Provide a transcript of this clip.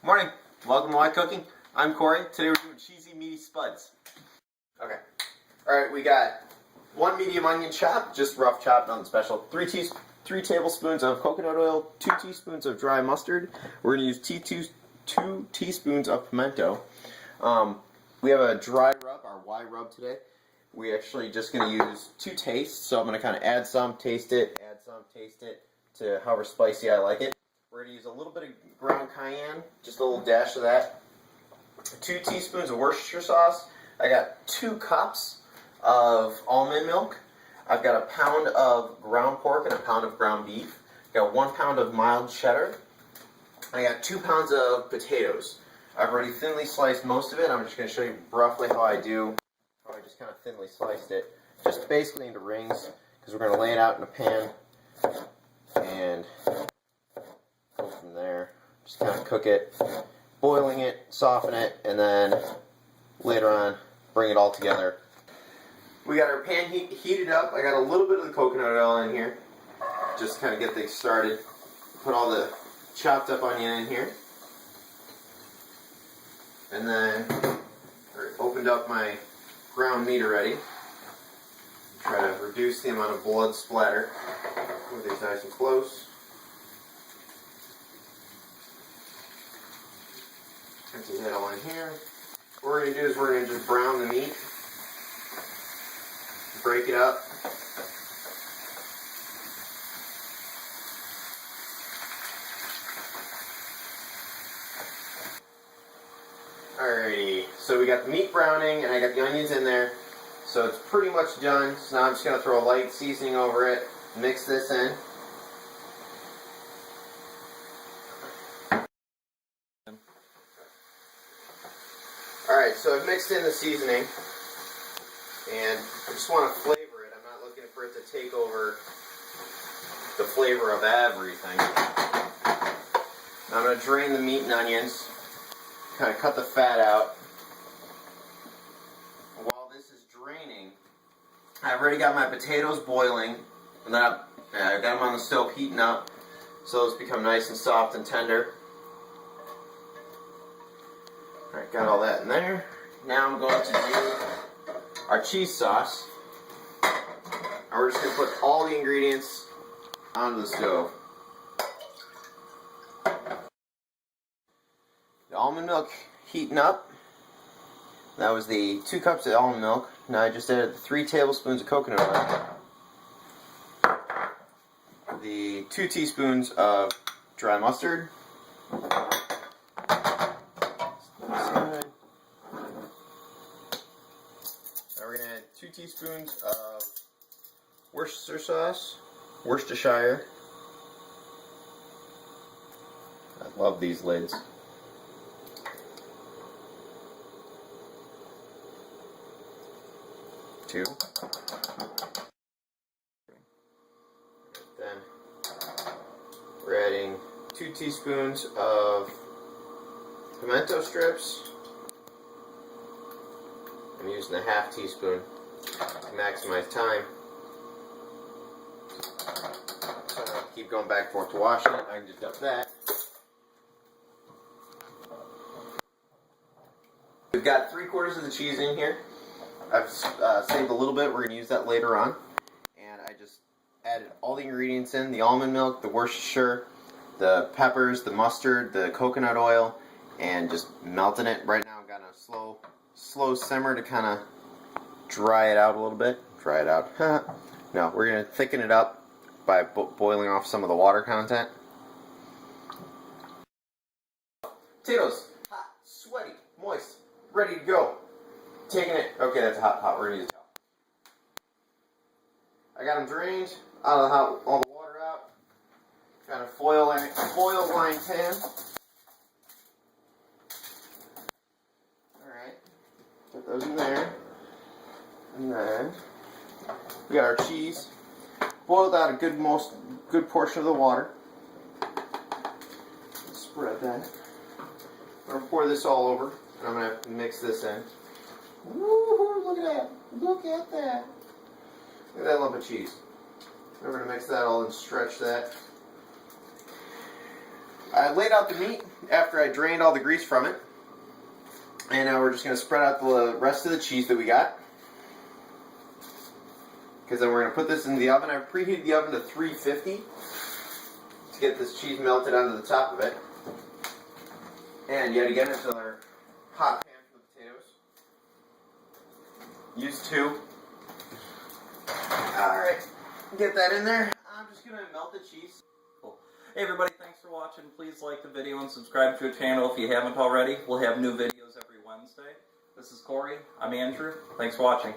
Morning. Welcome to My Cooking. I'm Corey. Today we're doing cheesy, meaty spuds. Okay. Alright, we got one medium onion chop, just rough chopped, nothing special. 3 tablespoons of coconut oil, 2 teaspoons of dry mustard. We're going to use 2 teaspoons of pimento. We have a dry rub, our Y rub today. We're actually just going to use 2 tastes, so I'm going to kind of add some, taste it, to however spicy I like it. We're going to use a little bit of ground cayenne, just a little dash of that. 2 teaspoons of Worcestershire sauce. I got 2 cups of almond milk. I've got a pound of ground pork and a pound of ground beef. Got 1 pound of mild cheddar. I got 2 pounds of potatoes. I've already thinly sliced most of it. I'm just going to show you roughly how I just kind of thinly sliced it. Just basically into rings, because we're going to lay it out in a pan and go from there. Just kind of cook it, boiling it, soften it, and then later on bring it all together. We got our pan heated up. I got a little bit of the coconut oil in here, just kind of get things started. Put all the chopped up onion in here, and then opened up my ground meat already. Try to reduce the amount of blood splatter. Move these nice and close. Empty that all in here. What we're going to do is we're going to just brown the meat. Break it up. Alrighty, so we got the meat browning and I got the onions in there. So it's pretty much done. So now I'm just going to throw a light seasoning over it. Mix this in. Alright, so I've mixed in the seasoning, and I just want to flavor it. I'm not looking for it to take over the flavor of everything. Now I'm going to drain the meat and onions, kind of cut the fat out. While this is draining, I've already got my potatoes boiling, and then I've got them on the stove heating up, so those become nice and soft and tender. Alright, got all that in there. Now I'm going to do our cheese sauce. And we're just going to put all the ingredients onto the stove. The almond milk heating up. That was the 2 cups of almond milk. Now I just added 3 tablespoons of coconut oil. The 2 teaspoons of dry mustard. We're going to add 2 teaspoons of Worcestershire. I love these lids. Two. Then we're adding 2 teaspoons of pimento strips. I'm using a half teaspoon to maximize time. So I don't have to keep going back and forth to washing it. I can just dump that. We've got 3/4 of the cheese in here. I've saved a little bit. We're going to use that later on. And I just added all the ingredients in. The almond milk, the Worcestershire, the peppers, the mustard, the coconut oil, and just melting it. Right now I've got a slow simmer to kind of dry it out a little bit. Dry it out. No, we're going to thicken it up by boiling off some of the water content. Potatoes. Hot, sweaty, moist, ready to go. Taking it. Okay, that's a hot pot. We're going to use it. I got them drained out of all the water out. Got a foil lined pan. Alright. Put those in there. And then we got our cheese. Boiled out a good portion of the water. Spread that. I'm going to pour this all over. And I'm going to mix this in. Woo-hoo, look at that. Look at that. Look at that lump of cheese. We're going to mix that all and stretch that. I laid out the meat after I drained all the grease from it. And now we're just going to spread out the rest of the cheese that we got. Because then we're going to put this in the oven. I've preheated the oven to 350 to get this cheese melted onto the top of it. And yet again, it's another hot pan for the potatoes. Use 2. Alright, get that in there. I'm just going to melt the cheese. Cool. Hey everybody, thanks for watching. Please like the video and subscribe to the channel if you haven't already. We'll have new videos every Wednesday. This is Corey. I'm Andrew. Thanks for watching.